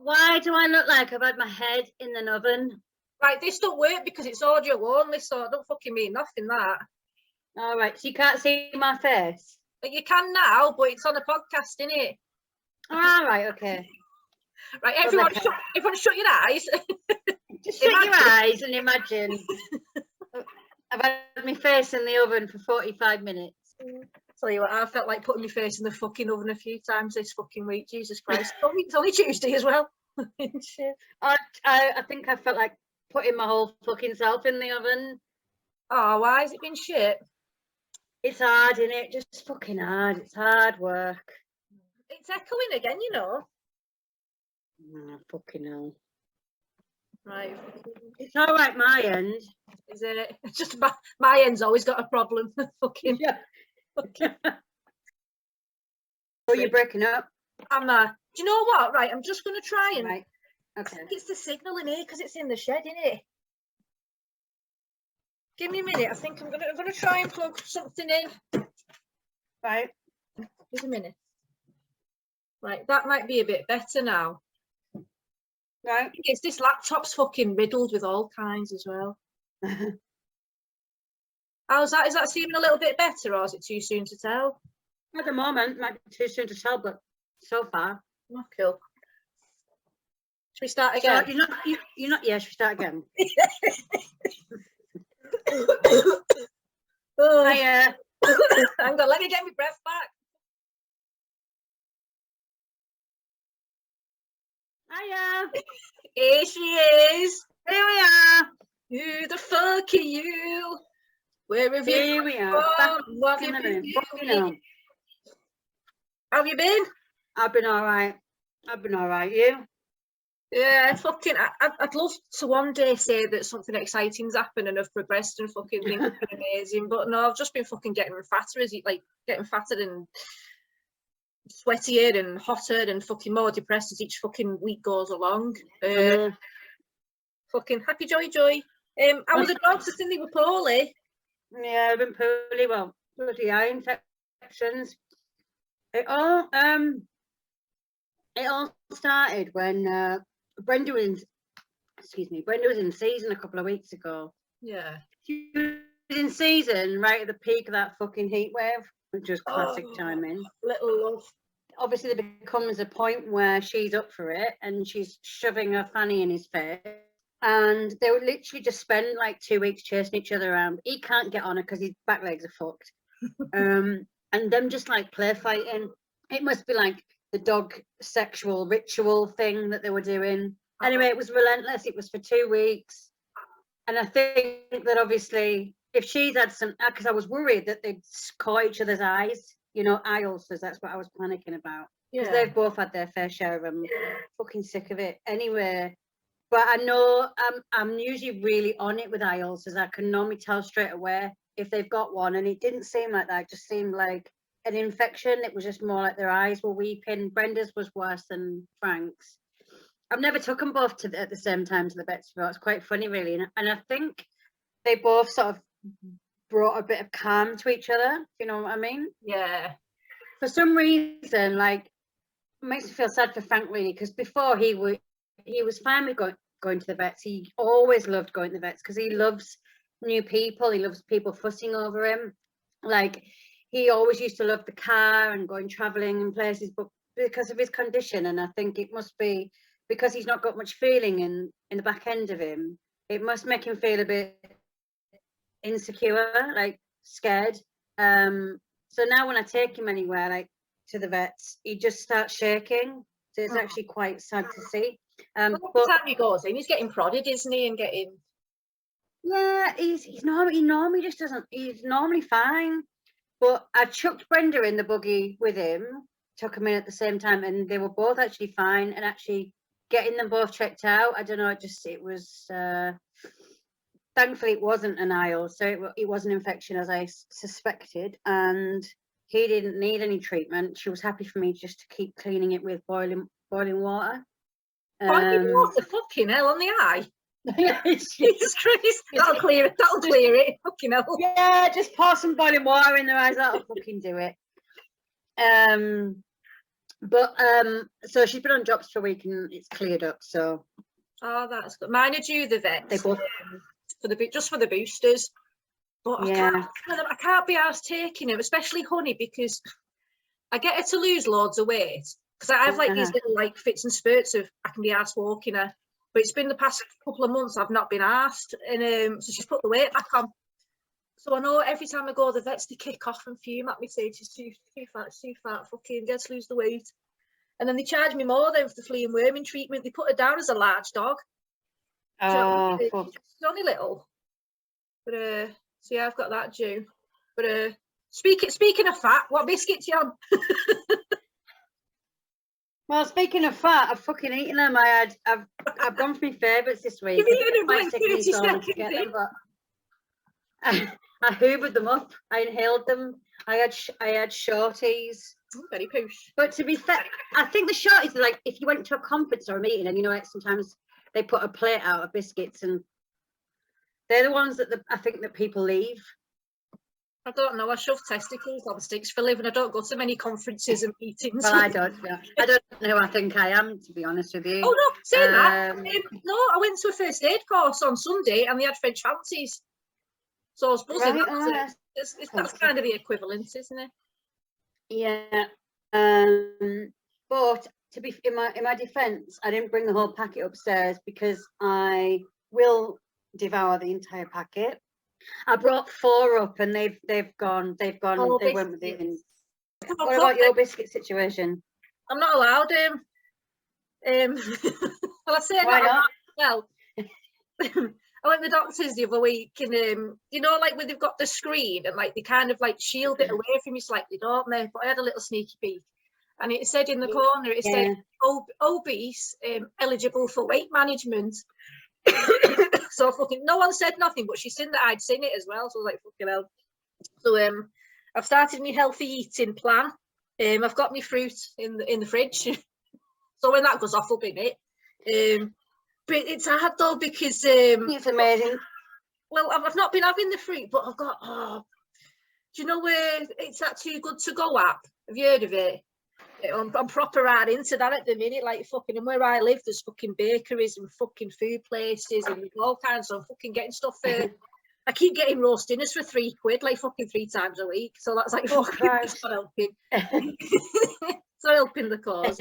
Why do I look like I've had my head in an oven? Right, this don't work because it's audio only, so it don't fucking mean nothing, that. All right, so you can't see my face? But you can now, but it's on a podcast, innit? All right, okay. Right, everyone shut your eyes. Just shut your eyes and imagine I've had my face in the oven for 45 minutes. Tell you what, I felt like putting my face in the fucking oven a few times this fucking week. Jesus Christ. It's only Tuesday as well. Shit. I think I felt like putting my whole fucking self in the oven. Oh, why has it been shit? It's hard, isn't it? Just fucking hard. It's hard work. It's echoing again, you know. Oh, fucking hell. Right. It's all right, my end. Is it? It's just my end's always got a problem. Fucking. Yeah. Oh, you're breaking up? Do you know what? Right, I'm just going to try and... Right. Okay. It's the signal in here because it's in the shed, isn't it? Give me a minute. I think I'm gonna try and plug something in. Right. Just a minute. Right, that might be a bit better now. Right. It's this laptop's fucking riddled with all kinds as well. How's that? Is that seeming a little bit better, or is it too soon to tell? At the moment, might be too soon to tell, but so far. Oh, cool. Should we start again? So you're not. Yeah, should we start again? Oh, Hiya. Hang on, let me get my breath back. Hiya. Here she is. Here we are. Who the fuck are you? Where have you Here we are. Back What in have the room. you Fucking been? hell. How have you been? I've been all right. I've been all right. You? Yeah, fucking. I'd love to one day say that something exciting's happened and I've progressed and fucking think it's been amazing, but no, I've just been fucking getting fatter getting fatter and sweatier and hotter and fucking more depressed as each fucking week goes along. Fucking happy joy. I was a dog to think they were poorly. Yeah, I've been poorly. Well, bloody eye infections. It all started when Brenda was in season a couple of weeks ago. Yeah. She was in season right at the peak of that fucking heat wave, which was classic timing. Little love. Obviously, there becomes a point where she's up for it and she's shoving her fanny in his face. And they would literally just spend like 2 weeks chasing each other around. He can't get on her because his back legs are fucked. And them just like play fighting. It must be like the dog sexual ritual thing that they were doing. Anyway, it was relentless. It was for 2 weeks. And I think that obviously if she's had some, because I was worried that they'd caught each other's eyes, you know, eye ulcers, that's what I was panicking about. Because they've both had their fair share of them. Fucking sick of it. Anyway, but I know I'm usually really on it with eye ulcers. I can normally tell straight away if they've got one. And it didn't seem like that. It just seemed like an infection. It was just more like their eyes were weeping. Brenda's was worse than Frank's. I've never took them both at the same time to the vets before. It's quite funny, really. And I think they both sort of brought a bit of calm to each other. You know what I mean? Yeah. For some reason, like, it makes me feel sad for Frank, really, because before he was fine with going to the vets. He always loved going to the vets because he loves new people. He loves people fussing over him. Like, he always used to love the car and going traveling and places, but because of his condition, and I think it must be because he's not got much feeling in the back end of him, it must make him feel a bit insecure, like scared. So now when I take him anywhere, like to the vets, he just starts shaking. So it's actually quite sad to see. But the time he goes in, he's getting prodded, isn't he? And getting. Yeah, he's normally just doesn't. He's normally fine. But I chucked Brenda in the buggy with him, took him in at the same time, and they were both actually fine. And actually getting them both checked out, I don't know, it was. Thankfully, it wasn't an eye ulcer, so it was an infection as I suspected, and he didn't need any treatment. She was happy for me just to keep cleaning it with boiling water. Boiling water, fucking hell, on the eye. Jesus Christ, that'll clear it. Fucking hell. Yeah, just pour some boiling water in their eyes. That'll fucking do it. But so she's been on drops for a week and it's cleared up. So oh, that's good. Mine are due the vet they both, for the just for the boosters. But yeah. I can't be asked taking them, especially Honey, because I get her to lose loads of weight. Because I have like these little like fits and spurts of I can be asked walking her. But it's been the past couple of months I've not been asked, and so she's put the weight back on. So I know every time I go, the vets they kick off and fume at me, saying she's too fat, fucking get to lose the weight. And then they charge me more than for the flea and worming treatment. They put her down as a large dog. Oh, fuck. She's only little. But so yeah, I've got that due. But speaking of fat, what biscuits you on? Well, speaking of fat, I've fucking eaten them. I've gone for my favourites this week. You've eaten them Might like take me 30 so long to seconds get in. them, but I hoovered them up. I inhaled them. I had shorties. Oh, very push. But to be fair, I think the shorties are like if you went to a conference or a meeting, and you know, like sometimes they put a plate out of biscuits, and they're the ones that I think that people leave. I don't know. I shove testicles on sticks for a living. I don't go to many conferences and meetings. Well, I don't. Yeah. I don't know who I think I am, to be honest with you. Oh no, say that. No, I went to a first aid course on Sunday, and they had French fancies. So I was buzzing. Right, that's kind of the equivalent, isn't it? Yeah. But to be in my defence, I didn't bring the whole packet upstairs because I will devour the entire packet. I brought 4 up and they've gone. Oh, they went with it. What about your biscuit situation? I'm not allowed well, I say Why not? Well, I went to the doctors the other week, and you know, like when they've got the screen and like they kind of like shield it away from you slightly, don't they? But I had a little sneaky peek, and it said in the corner, it said obese, eligible for weight management. So fucking no one said nothing, but she's seen that I'd seen it as well. So I was like, fucking hell. So I've started my healthy eating plan. I've got my fruit in the fridge. So when that goes off, I'll bin it. But it's hard though because it's amazing. Well, I've not been having the fruit, but I've got. Do you know where it's that Too Good To Go app? Have you heard of it? I'm proper hard into that at the minute, like fucking, and where I live, there's fucking bakeries and fucking food places and all kinds. So I'm fucking getting stuff. I keep getting roast dinners for £3, like fucking 3 times a week. So that's like fucking helping. So helping the cause.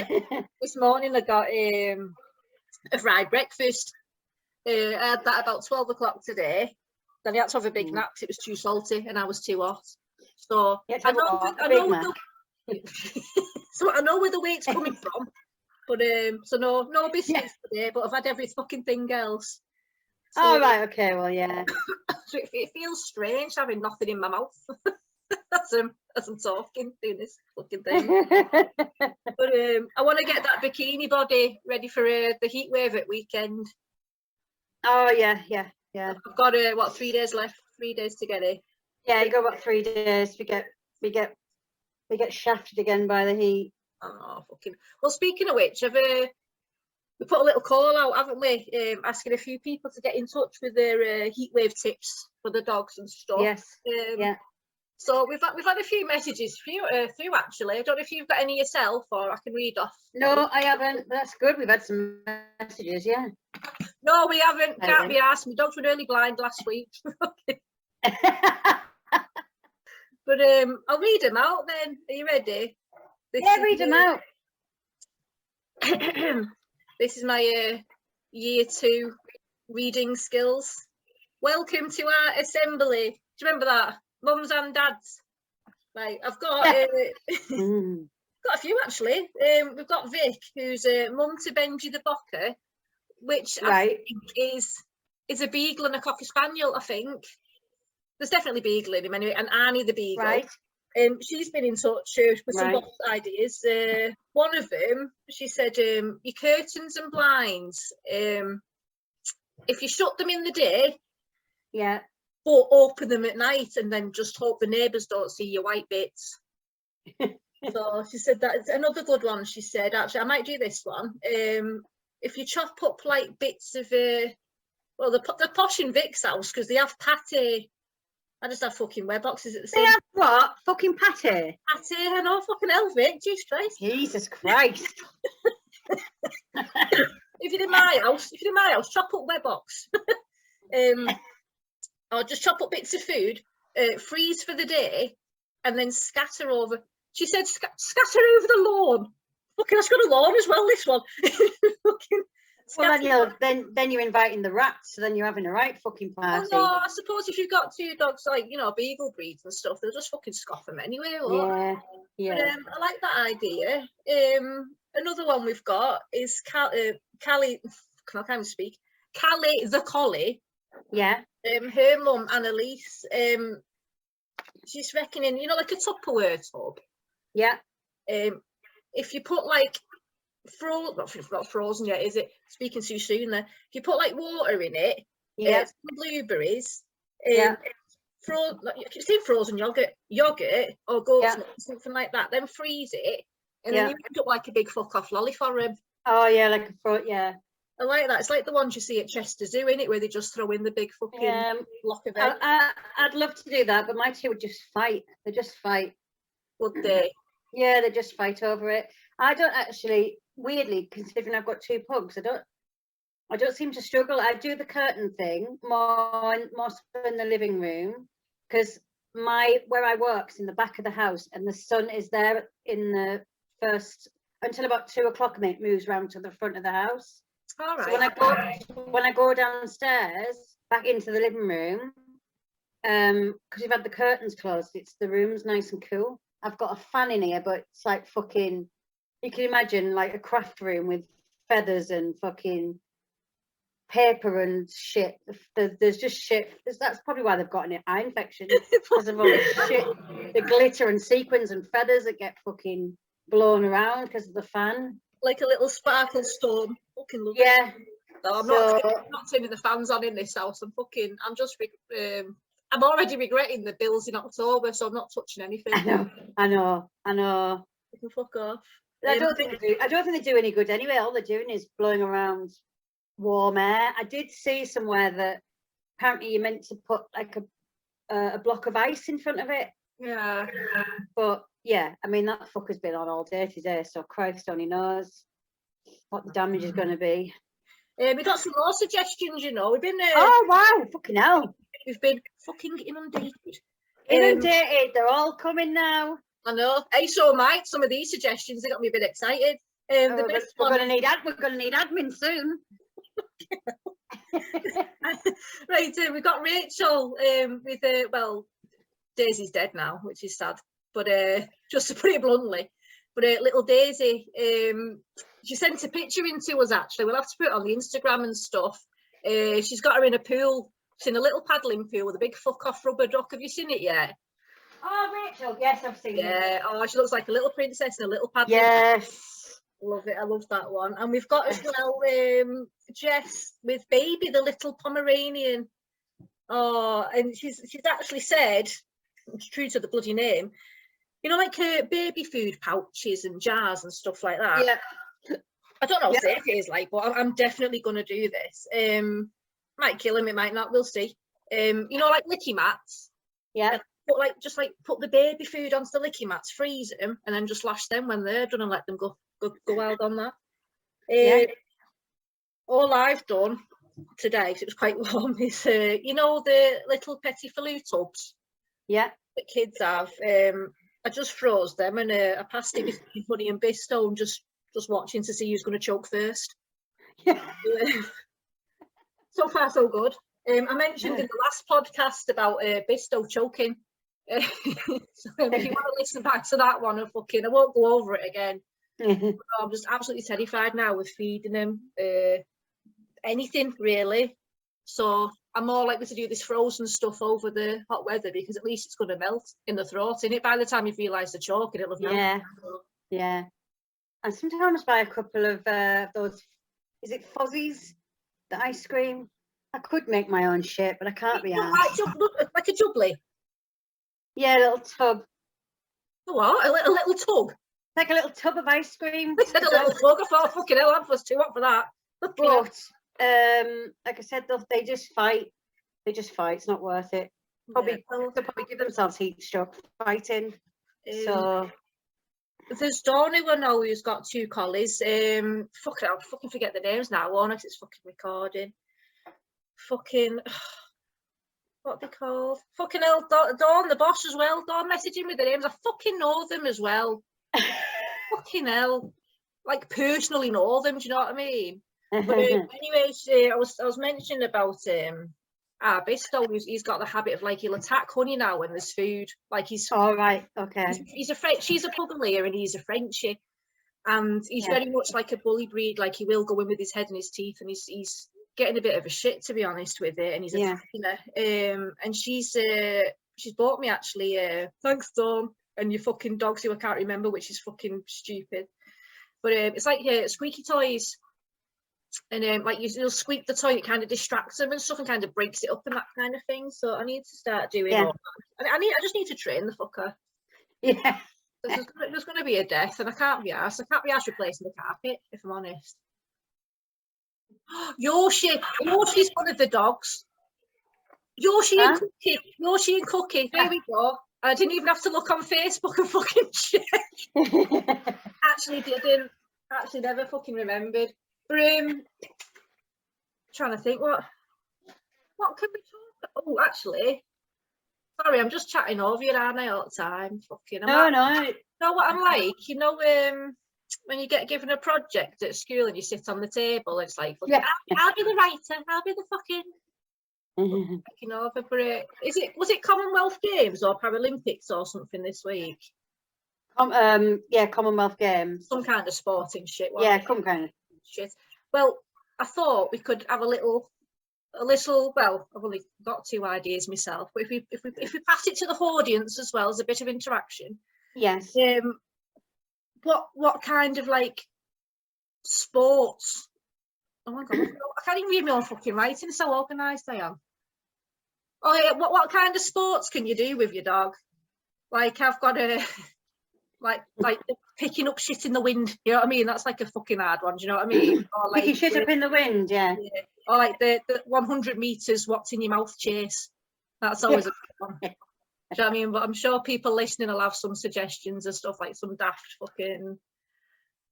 This morning I got a fried breakfast. I had that about 12 o'clock today. Then I had to have a big nap because it was too salty and I was too hot. So I know so I know where the weight's coming from, but so no biscuits today, but I've had every fucking thing else. So, oh right, okay, well yeah. So it feels strange having nothing in my mouth as I'm talking, doing this fucking thing. But I want to get that bikini body ready for the heat wave at weekend. Oh yeah. I've got 3 days left, 3 days to get it. Yeah, you got about 3 days. We get shafted again by the heat. Oh, fucking. Well, speaking of which, we put a little call out, haven't we? Asking a few people to get in touch with their heatwave tips for the dogs and stuff. Yes. Yeah. So we've had a few messages through actually. I don't know if you've got any yourself, or I can read off. No, I haven't. That's good. We've had some messages. Yeah. No, we haven't. Can't be asked. My dogs were nearly blind last week. But I'll read them out then. Are you ready? Read them out. This is my year 2 reading skills. Welcome to our assembly. Do you remember that? Mums and dads. Right, I've got got a few actually. We've got Vic, who's mum to Benji the Bocker, which I think is a beagle and a cocker spaniel, I think. There's definitely beagle in him anyway, and Annie the beagle. Right. She's been in touch with some box ideas. One of them, she said, your curtains and blinds, if you shut them in the day, but open them at night and then just hope the neighbours don't see your white bits. So she said that's another good one. She said, actually, I might do this one. If you chop up like bits of, well, the posh in Vic's house, because they have pate I just have fucking web boxes at the They same have what? Fucking patty. Patty, I know, fucking hell, Vic, Jesus Christ. Jesus Christ. If you're in my house, chop up web box. Or just chop up bits of food, freeze for the day, and then scatter over. She said, scatter over the lawn. Fucking, it's got a lawn as well, this one. Fucking Well, then you're inviting the rats, so then you're having a right fucking party. no, I suppose if you've got 2 dogs, like, you know, beagle breeds and stuff, they'll just fucking scoff them anyway. Yeah, yeah. But, I like that idea. Another one we've got is Callie, I can't even speak. Callie the collie. Yeah. Her mum, Annalise, she's reckoning, you know, like a Tupperware tub. Yeah. If you put like not frozen yet, is it? Speaking too soon there. If you put like water in it, some blueberries, you see frozen yogurt or goat's milk, something like that, then freeze it, and then you end up like a big fuck off lolly for him. Oh yeah, like a fruit, yeah. I like that. It's like the ones you see at Chester Zoo, innit, where they just throw in the big fucking block of egg. I'd love to do that, but my 2 would just fight. They just fight. Would they? Yeah, they just fight over it. I don't actually, weirdly, considering I've got 2 pugs, I don't seem to struggle. I do the curtain thing more so in the living room, because where I work's in the back of the house, and the sun is there in the first until about 2 o'clock, and then it moves around to the front of the house. All right. So when I go downstairs back into the living room, because we've had the curtains closed, the room's nice and cool. I've got a fan in here, but it's like fucking, you can imagine like a craft room with feathers and fucking paper and shit. There's just shit. That's probably why they've got an eye infection, because of all the shit, the glitter and sequins and feathers that get fucking blown around because of the fan. Like a little sparkle storm. Fucking lovely. Yeah. No, I'm not turning the fans on in this house. I'm already regretting the bills in October, so I'm not touching anything. I know. You can fuck off. I don't think they do any good anyway. All they're doing is blowing around warm air. I did see somewhere that apparently you're meant to put like a block of ice in front of it. Yeah. But yeah, I mean, that fucker's been on all day today, so Christ only knows what the damage is going to be. We got some more suggestions, you know. We've been oh wow, fucking hell. We've been fucking inundated. They're all coming now. I know. Hey, so Mike, some of these suggestions, they got me a bit excited. The best we're going to need admin soon. Right, we've got Rachel with well, Daisy's dead now, which is sad, but just to put it bluntly, but little Daisy, she sent a picture in to us. Actually, we'll have to put it on the Instagram and stuff. She's got her in a pool. She's in a little paddling pool with a big fuck off rubber duck. Have you seen it yet? Oh, Rachel, yes, I've seen it. Yeah, oh, she looks like a little princess in a little paddling pool. Yes. Love it. I love that one. And we've got as well Jess with Baby, the little Pomeranian. Oh, and she's actually said, it's true to the bloody name, you know, like baby food pouches and jars and stuff like that. Yeah. I don't know what safe it is like, but I'm definitely going to do this. Might kill him, it might not. We'll see. You know, like licky mats. Yeah. But put the baby food onto the licky mats, freeze them, and then just lash them when they're done and let them go wild on that. All I've done today, because it was quite warm, is you know the little petit falou tubs. Yeah. That kids have. I just froze them and I passed it with honey and Bistone, just watching to see who's going to choke first. Yeah. So far, so good. I mentioned in the last podcast about Bisto choking. So if you want to listen back to that one, I won't go over it again. I'm just absolutely terrified now with feeding him anything really. So I'm more likely to do this frozen stuff over the hot weather, because at least it's going to melt in the throat, innit? By the time you've realised the choking, it'll have melted. Yeah. And sometimes buy a couple of those, is it Fozzies? The ice cream. I could make my own shit, but I can't be arsed. Like a jubbly? Yeah, a little tub. What? A little tub? Like a little tub of ice cream. I said a little tub. I thought, fucking hell, that was too hot for that. But like I said, they just fight. It's not worth it. Probably, well, they'll probably give themselves heat stroke fighting. So there's Dawn who I know who's got 2 collies. Fuck it, I'll fucking forget the names now, won't I? 'Cause it's fucking recording. Fucking what are they called? Fucking hell, Dawn, the boss as well. Dawn messaging me the names. I fucking know them as well. Fucking hell, like personally know them. Do you know what I mean? But anyways, I was mentioning about Bisto. He's got the habit of like he'll attack honey now when there's food. Like he's all right, okay. He's a French. She's a Pugglier and he's a Frenchie, and he's Yeah. very much like a bully breed. Like he will go in with his head and his teeth, and he's getting a bit of a shit, to be honest with it, and he's attacking her. And she's bought me actually. Thanks, Dawn, and your fucking dogs who I can't remember, which is fucking stupid. But it's like squeaky toys, and like you'll squeak the toy, it kind of distracts them and stuff, and kind of breaks it up and that kind of thing. So I need to start doing all that. I just need to train the fucker. Yeah. There's going to be a death, and I can't be arsed. I can't be arsed replacing the carpet, if I'm honest. Yoshi's one of the dogs. Yoshi and Cookie. There we go. I didn't even have to look on Facebook and fucking check. Actually didn't. Actually never fucking remembered. But, trying to think what can we talk about? Oh, actually. Sorry, I'm just chatting over you, aren't I, all the time? Fucking. No. You know what I'm like? You know, when you get given a project at school and you sit on the table, it's like, I'll be the writer, I'll be the fucking taking over. But was it Commonwealth Games or Paralympics or something this week? Commonwealth Games. Some kind of sporting shit. Some kind of shit. Well, I thought we could have a little. Well, I've only got 2 ideas myself, but if we pass it to the audience as well as a bit of interaction. Yes. What kind of like sports? Oh my god, I can't even read my own fucking writing. So organised I am. Oh yeah, what kind of sports can you do with your dog? Like I've got a like picking up shit in the wind. You know what I mean? That's like a fucking hard one. Do you know what I mean? Or like picking shit up in the wind, yeah. Or like the 100 meters, what's in your mouth chase. That's always a good one. Do you know what I mean? But I'm sure people listening will have some suggestions and stuff, like some daft fucking.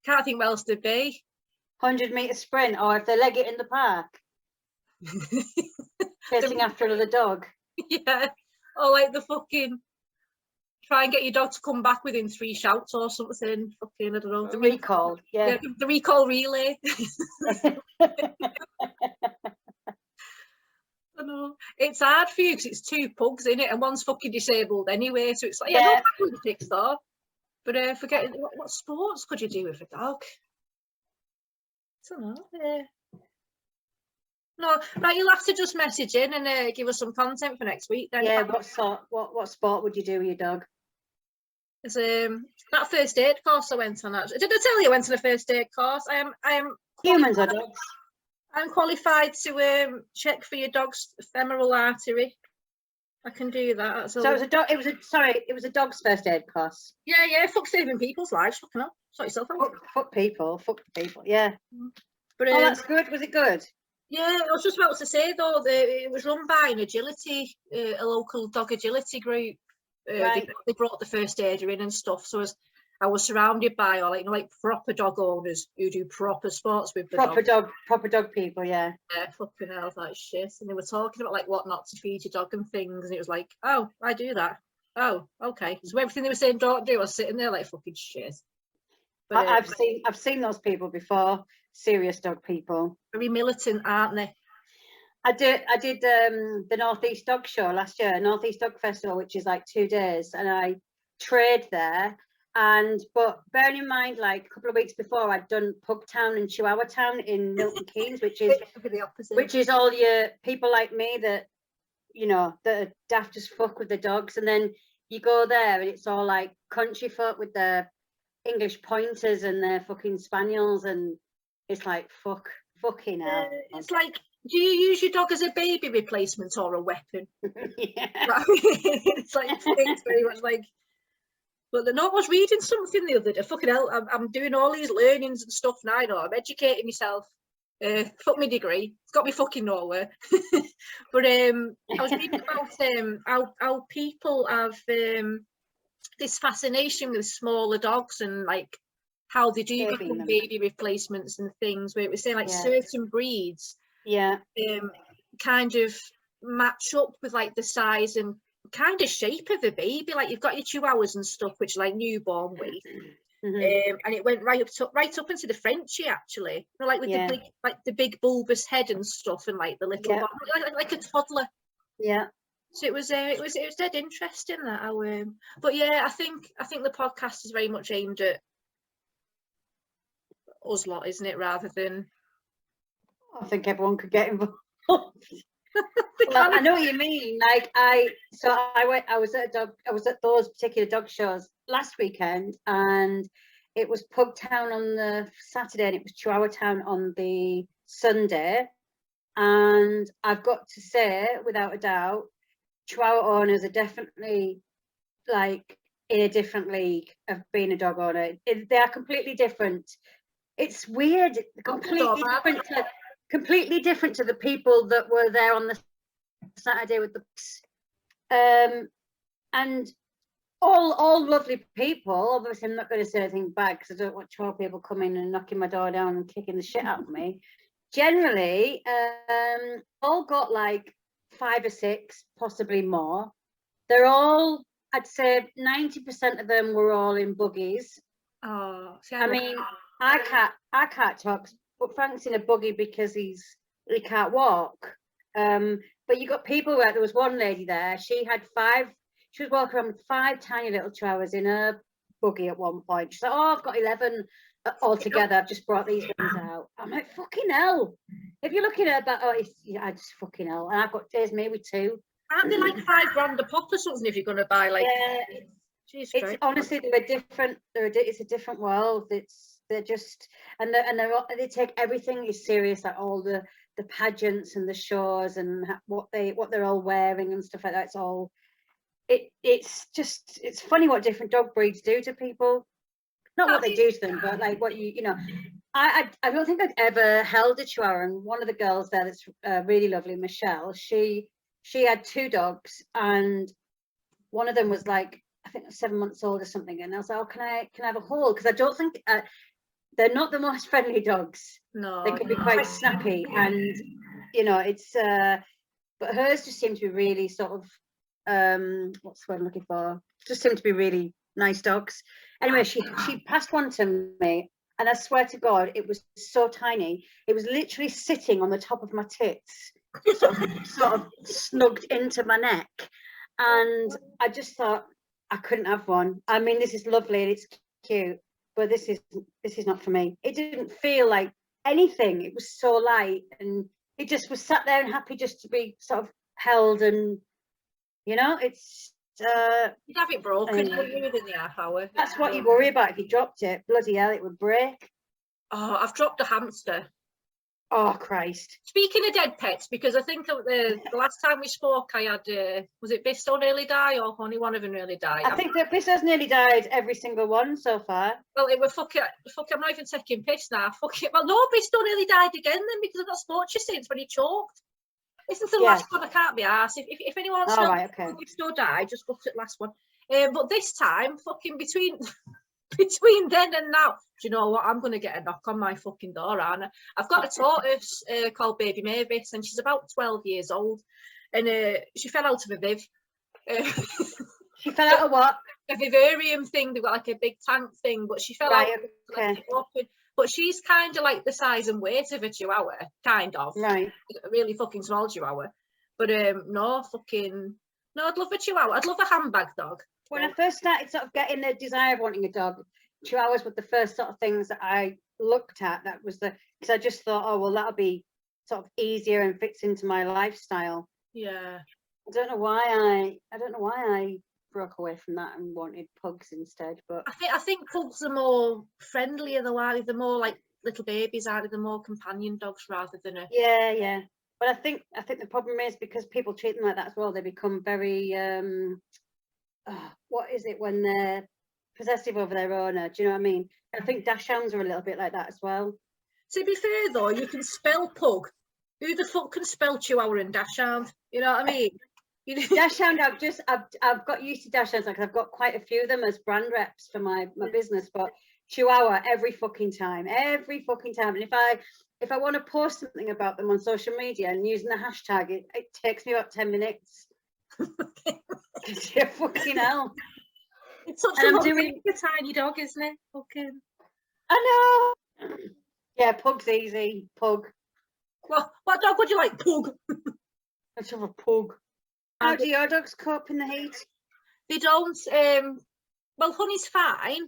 Can't think what else there'd be. 100-meter sprint, or if they leg it in the park, chasing after another dog. Yeah, or like the fucking try and get your dog to come back within 3 shouts or something. Fucking, I don't know. The recall, yeah. The recall relay. I know. It's hard for you because it's 2 pugs in it and one's fucking disabled anyway. So it's like, no politics though. But forgetting what sports could you do with a dog? I don't know. No, right, you'll have to just message in and give us some content for next week then. Yeah, what sport would you do with your dog? It's that first aid course I went on. Actually, did I tell you I went on a first aid course? I am humans or dogs? I'm qualified to check for your dog's femoral artery. I can do that. So it was a dog's first aid course. Yeah. Fuck saving people's lives. Fucking hell. Sort yourself out. Fuck people. Yeah. But that's good. Was it good? Yeah, I was just about to say though that it was run by an agility, a local dog agility group. Right. They brought the first aider in and stuff. So I was surrounded by like proper dog owners who do proper sports with the proper dog people. Yeah. Yeah, fucking hell, like shit. And they were talking about like what not to feed your dog and things. And it was like, oh, I do that. Oh, okay. So everything they were saying don't do, I was sitting there like fucking shit. But, I've seen those people before. Serious dog people. Very militant, aren't they? I did the Northeast Dog Show last year, Northeast Dog Festival, which is like 2 days, and I trained there. But bearing in mind, like a couple of weeks before, I'd done Pugtown and Chihuahua Town in Milton Keynes, which is the opposite. Which is all your people like me that, that are daft as fuck with the dogs, and then you go there and it's all like country folk with their English pointers and their fucking spaniels, and it's like fucking hell. It's like, do you use your dog as a baby replacement or a weapon? Yeah. It's like it's very much like. But I was reading something the other day. Fucking hell, I'm doing all these learnings and stuff now. I'm educating myself. Fuck my degree. It's got me fucking nowhere. But I was reading about how people have this fascination with smaller dogs and like how they do Babying become them. baby replacements and things. Where it was saying like Yeah. certain breeds, kind of match up with like the size and kind of shape of a baby. Like you've got your chihuahuas and stuff, which are like newborn weight. And it went right up into the Frenchie actually, you know, like with the big bulbous head and stuff, and like the little like a toddler. Yeah. So it was dead interesting that I but yeah, I think the podcast is very much aimed at us lot, isn't it, rather than I think everyone could get involved. Well, I know what you mean. Like I was at those particular dog shows last weekend, and it was Pug Town on the Saturday and it was Chihuahua Town on the Sunday. And I've got to say, without a doubt, Chihuahua owners are definitely like in a different league of being a dog owner. They are completely different. It's weird, completely different to the people that were there on the Saturday with the and all lovely people. Obviously, I'm not going to say anything bad because I don't want 12 people coming and knocking my door down and kicking the shit out of me. Generally, all got like 5 or 6, possibly more. They're all, I'd say 90% of them were all in buggies. Oh, see, I mean, I can't talk, but Frank's in a buggy because he can't walk. But you got people where there was one lady there. She was walking around with 5 tiny little chihuahuas in her buggy at one point. She's like, "Oh, I've got 11 altogether. I've just brought these ones out." I'm like, "Fucking hell!" If you're looking at that, I just fucking hell. And I've got there's maybe 2. Aren't they like $5 a pop or something if you're going to buy like? Yeah, it's honestly they're different. It's a different world. They're just they take everything is serious, like all the pageants and the shows and what they're all wearing and stuff like that. It's all it's funny what different dog breeds do to people. Not what they do to them, but like what you know. I don't think I'd ever held a Chihuahua, and one of the girls there that's really lovely, Michelle. She had 2 dogs, and one of them was like I think 7 months old or something, and I was like, "Oh, can I have a hold?" Because I don't think they're not the most friendly dogs. No, they can be quite snappy, and you know it's. But hers just seemed to be really sort of what's the word I'm looking for? Just seemed to be really nice dogs. Anyway, she passed one to me, and I swear to God, it was so tiny. It was literally sitting on the top of my tits, sort of snugged into my neck, and I just thought I couldn't have one. I mean, this is lovely and it's cute, but this is not for me. It didn't feel like anything. It was so light, and it just was sat there and happy just to be sort of held, and you know, it's you'd have it broken within the half hour. That's what you worry about. If you dropped it, bloody hell, it would break. Oh, I've dropped a hamster. Oh Christ. Speaking of dead pets, because I think the last time we spoke I had was it Bisto nearly die, or only one of them nearly died? I think that Bisto's nearly died every single one so far. Well, it was fuck it, I'm not even taking piss now. Fuck it. Well, no, Bisto nearly died again then, because I've not spoke to you since when he choked. This is the last one. I can't be arsed. If anyone wants to know when Bisto died, just go to the last one. But this time, fucking between then and now, do you know what? I'm going to get a knock on my fucking door, aren't I? I've got a tortoise called Baby Mavis, and she's about 12 years old, and she fell out of a viv. She fell out of what? A vivarium thing. They've got like a big tank thing, but she fell out. Okay. But she's kind of like the size and weight of a Chihuahua, kind of. Right. A really fucking small Chihuahua. But no, I'd love a Chihuahua. I'd love a handbag dog. When I first started sort of getting the desire of wanting a dog, Chihuahuas were the first sort of things that I looked at. That was because I just thought, oh well, that'll be sort of easier and fits into my lifestyle. Yeah. I don't know why I broke away from that and wanted pugs instead. But I think pugs are more friendlier though, aren't they? They're more like little babies, aren't they? They're more companion dogs rather than a yeah. But I think the problem is because people treat them like that as well, they become very what is it when they're possessive over their owner? Do you know what I mean? I think dachshunds are a little bit like that as well. To be fair though, you can spell pug. Who the fuck can spell chihuahua and dachshund? You know what I mean? Dachshund, I've got used to dachshunds because I've got quite a few of them as brand reps for my business, but chihuahua every fucking time. And if I want to post something about them on social media and using the hashtag, it takes me about 10 minutes. Yeah, fucking hell. It's such a tiny dog, isn't it? Fucking. I know. Yeah, pug's easy. Pug. What dog would you like? Pug. Let's have a pug. How do your dogs cope in the heat? They don't. Well, Honey's fine.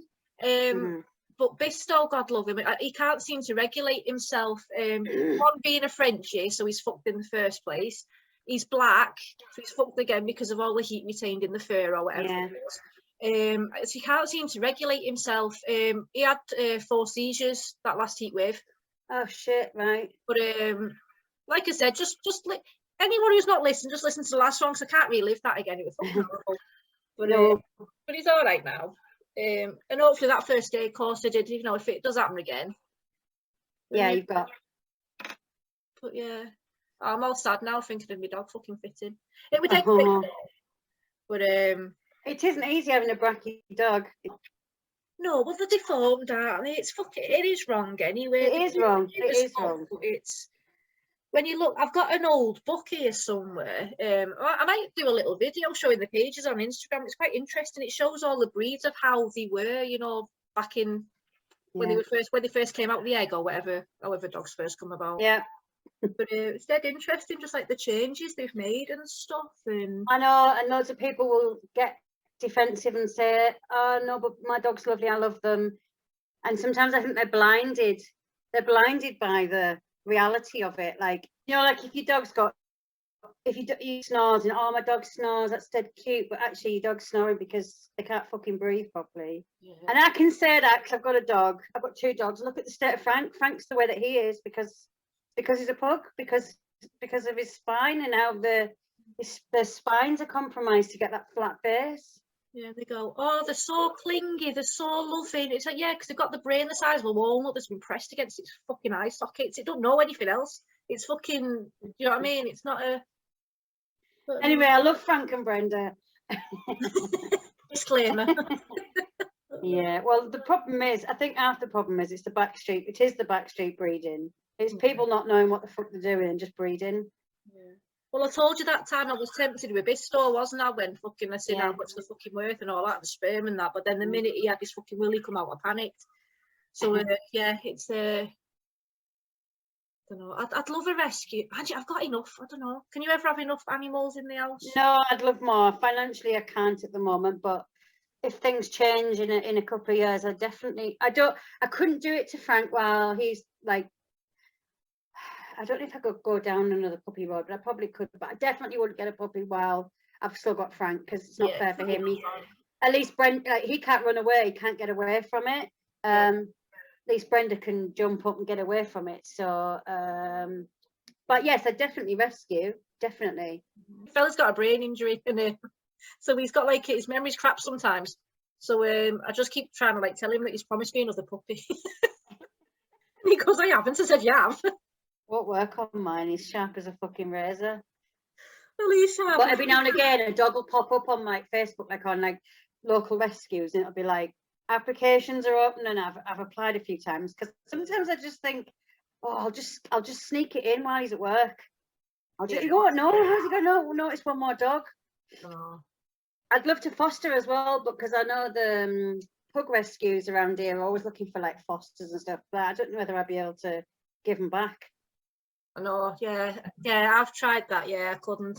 But Bisto, God love him, he can't seem to regulate himself. One being a Frenchie, so he's fucked in the first place. He's black, so he's fucked again because of all the heat retained in the fur or whatever. Yeah. So he can't seem to regulate himself. He had 4 seizures that last heat wave. Oh shit! Right. But like I said, just anyone who's not listened, just listen to the last song. So I can't relive that again. It was fucking horrible. But No. But he's all right now. And hopefully that first aid course I did, you know, if it does happen again. Yeah, you've got. But yeah, I'm all sad now thinking of my dog fucking fitting. It would take a bit, but it isn't easy having a bracky dog. No, well, they're deformed, aren't they? It's fucking. It is wrong anyway. It is wrong. It is wrong. It's when you look. I've got an old book here somewhere. I might do a little video showing the pages on Instagram. It's quite interesting. It shows all the breeds of how they were, you know, back in when they first came out of the egg or whatever, however dogs first come about. Yeah. But it's dead interesting, just like the changes they've made and stuff. And I know, and loads of people will get defensive and say, "Oh no, but my dog's lovely. I love them." And sometimes I think they're blinded. They're blinded by the reality of it. Like, you know, like if your dog's got, if you snores and, "Oh, my dog snores, that's dead cute," but actually your dog's snoring because they can't fucking breathe properly. Yeah. And I can say that because I've got a dog. I've got 2 dogs. Look at the state of Frank. Frank's the way that he is because he's a pug, because of his spine and how their spines are compromised to get that flat face. Yeah, they go, "Oh, they're so clingy, they're so loving." It's like, yeah, because they've got the brain the size of a walnut that's been pressed against its fucking eye sockets. It don't know anything else. It's fucking, you know what I mean? It's not a... Anyway, I love Frank and Brenda. Disclaimer. Yeah, well, the problem is, I think half the problem is it's the backstreet. It is the backstreet breeding. It's people not knowing what the fuck they're doing and just breeding. Yeah. Well, I told you that time I was tempted with Bisto, wasn't I? When fucking I said how much the fucking worth and all that, the sperm and that. But then the minute he had his fucking willy come out, I panicked. So yeah, it's I don't know. I'd love a rescue. Angie, I've got enough. I don't know. Can you ever have enough animals in the house? No, I'd love more. Financially, I can't at the moment, but if things change in a couple of years, I couldn't do it to Frank while he's like. I don't know if I could go down another puppy road, but I probably could. But I definitely wouldn't get a puppy while I've still got Frank, because it's not fair for him. At least Brenda, he can't run away. He can't get away from it. At least Brenda can jump up and get away from it. So, but yes, I definitely rescue. Definitely. The fella's got a brain injury, and so he's got like his memory's crap sometimes. So I just keep trying to like tell him that he's promised me another puppy. He goes, "I haven't." I said, "You have." Won't work on mine. He's sharp as a fucking razor. Well, he's sharp. But every now and again, a dog will pop up on like Facebook, like on like local rescues, and it'll be like, applications are open, and I've applied a few times, because sometimes I just think, oh, I'll just sneak it in while he's at work. You won't know. How's he gonna notice one more dog? Oh. I'd love to foster as well, because I know the pug rescues around here are always looking for like fosters and stuff, but I don't know whether I'd be able to give them back. I know, yeah, I've tried that. Yeah, I couldn't.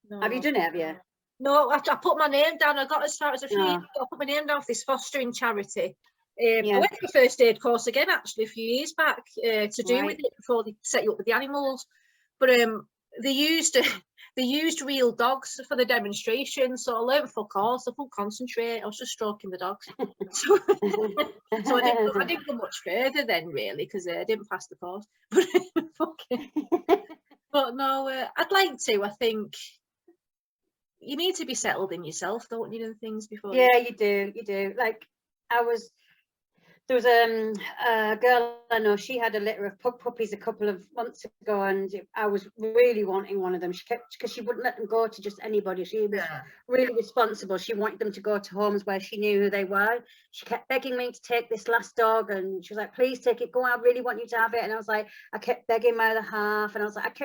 No. Have you done it? Have you? No, I put my name down. I got as far as a few years ago. I put my name down for this fostering charity. I went to the first aid course again, actually, a few years back, to do with it before they set you up with the animals. But they used real dogs for the demonstration, so I learned fuck all. So I couldn't concentrate. I was just stroking the dogs. So I didn't go much further then, really, because I didn't pass the course. But no, I'd like to. I think you need to be settled in yourself, don't you, and things before. Yeah, you do. Like there was a girl I know, she had a litter of pug puppies a couple of months ago, and I was really wanting one of them. She kept, because she wouldn't let them go to just anybody. She was really responsible. She wanted them to go to homes where she knew who they were. She kept begging me to take this last dog, and she was like, please take it, go on, I really want you to have it. And I was like, I kept begging my other half, and I was like,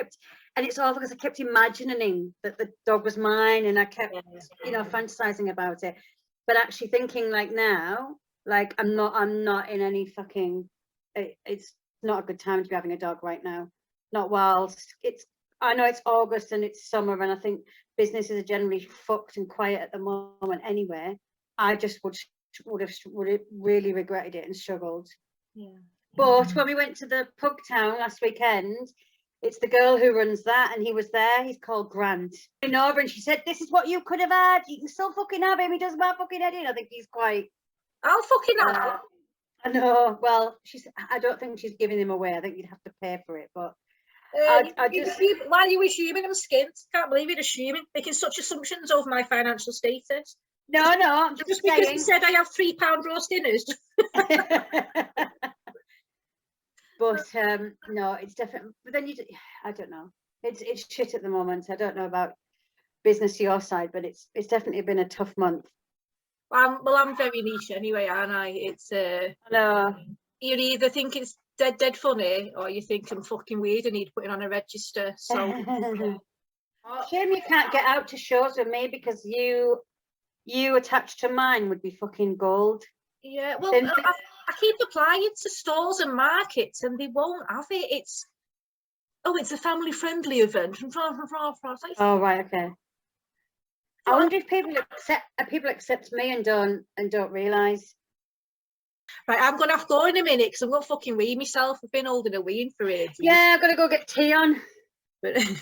and it's all because I kept imagining that the dog was mine, and I kept, you know, fantasizing about it. But actually thinking like now, like I'm not in any fucking, it's not a good time to be having a dog right now. Not whilst I know it's August and it's summer, and I think businesses are generally fucked and quiet at the moment anyway. I just would have really regretted it and struggled. Yeah. But when we went to the pug town last weekend, it's the girl who runs that, and he was there. He's called Grant. I know her, and she said, "This is what you could have had. You can still fucking have him. He doesn't want fucking head in." I think he's quite. I'll fucking have I know. Well, I don't think she's giving him away. I think you'd have to pay for it. But why are you assuming I'm skint? Can't believe you're assuming, making such assumptions over my financial status. No, I'm just because you said I have £3 roast dinners. But no, it's different. But then I don't know. It's shit at the moment. I don't know about business your side, but it's definitely been a tough month. I'm very niche anyway, aren't I? It's I know. You either think it's dead funny, or you think I'm fucking weird and need putting on a register. So shame you can't get out to shows with me, because you attached to mine would be fucking gold. Yeah, well, I keep applying to stores and markets, and they won't have it. It's a family-friendly event. Oh right, okay. I wonder if people accept me and don't realise. Right, I'm gonna have to go in a minute because I'm gonna fucking wee myself. I've been holding a weeing for ages. Yeah, I've got to go get tea on. But you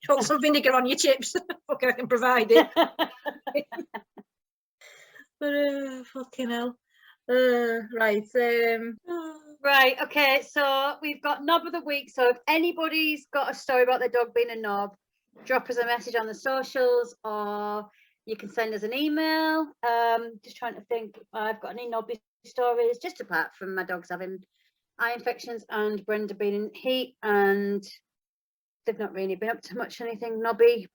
want some vinegar on your chips? Fucking, I can provide it. But fucking hell. Right. Right, okay, so we've got knob of the week. So if anybody's got a story about their dog being a knob, drop us a message on the socials, or you can send us an email. Just trying to think if I've got any knobby stories, just apart from my dogs having eye infections and Brenda being in heat, and they've not really been up to much anything knobby.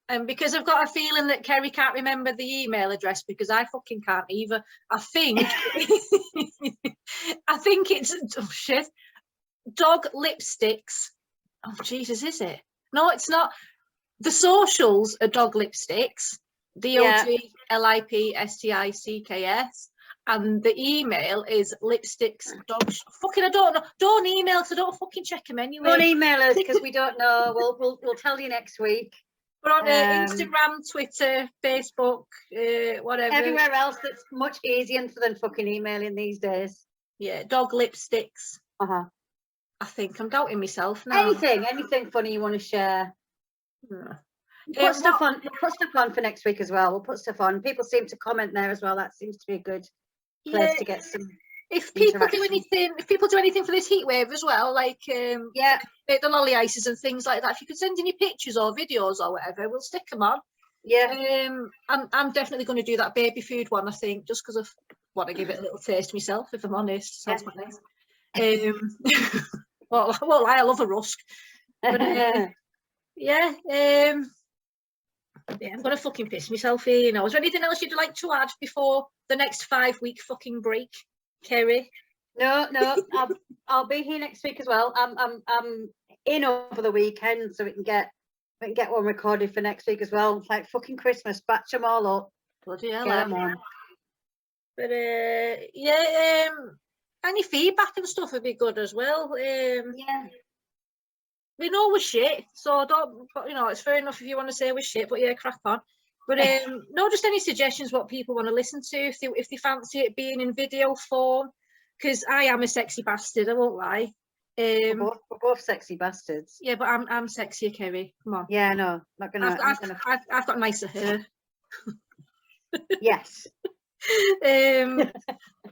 And because I've got a feeling that Kerry can't remember the email address, because I fucking can't either. I think I think it's dog lipsticks. Oh Jesus, is it? No, it's not. The socials are dog lipsticks. DOGLIPSTICKS. And the email is lipsticks dog. Fucking, I don't know. Don't email us. I don't fucking check them anyway. Don't email us because we don't know. We'll tell you next week. We're on Instagram, Twitter, Facebook, whatever. Everywhere else that's much easier than fucking emailing these days. Yeah, dog lipsticks. I think I'm doubting myself now. Anything funny you want to share? Put stuff on for next week as well. We'll put stuff on. People seem to comment there as well. That seems to be a good place to get some. If people do anything for this heat wave as well, like the lolly ices and things like that, if you could send any pictures or videos or whatever, we'll stick them on. Yeah. I'm definitely going to do that baby food one, I think, just because I want to give it a little taste myself, if I'm honest. Sounds quite nice. Well, I love a rusk. But, I'm going to fucking piss myself here, you know. Is there anything else you'd like to add before the next 5-week fucking break, Kerry? No, I'll be here next week as well. I'm in over the weekend, so we can get one recorded for next week as well. It's like fucking Christmas, batch them all up. Bloody hell. But any feedback and stuff would be good as well. We know we're shit, so don't, it's fair enough if you want to say we're shit, but yeah, crack on. But no, just any suggestions what people want to listen to, if they fancy it being in video form, because I am a sexy bastard, I won't lie. We're both sexy bastards. Yeah, but I'm sexier, Kerry. Come on. Yeah, no, not gonna. I've got nicer hair. Yes.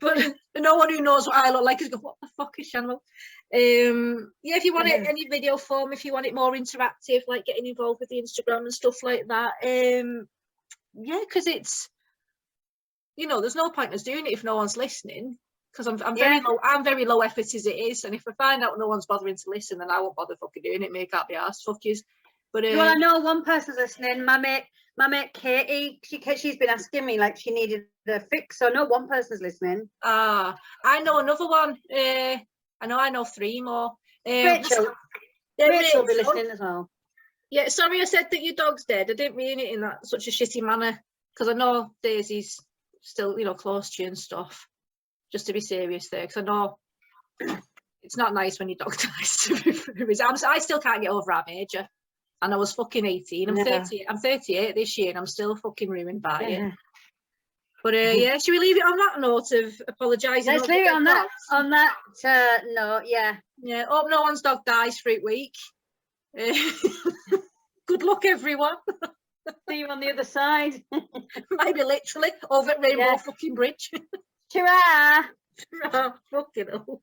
But no one who knows what I look like is going, what the fuck is Shanwell? If you want it any video form, if you want it more interactive, like getting involved with the Instagram and stuff like that, because it's, there's no point in us doing it if no one's listening. because I'm very low effort as it is, and if I find out no one's bothering to listen, then I won't bother fucking doing it. Make up the arse, fuck yous. But well, I know one person's listening. My mate Katie, she's been asking me like she needed a fix. So I know one person's listening. I know another one. I know 3 more. Rachel will be listening as well. Yeah, sorry I said that your dog's dead. I didn't mean it in that such a shitty manner, because I know Daisy's still, close to you and stuff. Just to be serious there, because I know it's not nice when your dog dies. I still can't get over our major, and I was fucking 18. I'm 38 this year, and I'm still fucking ruined by it. But yeah, should we leave it on that note of apologising? Let's leave it on that note. Yeah. Yeah. Hope no one's dog dies for 8 week. Good luck, everyone. See you on the other side. Maybe literally over at Rainbow fucking Bridge. Ta-ra! Fucking hell.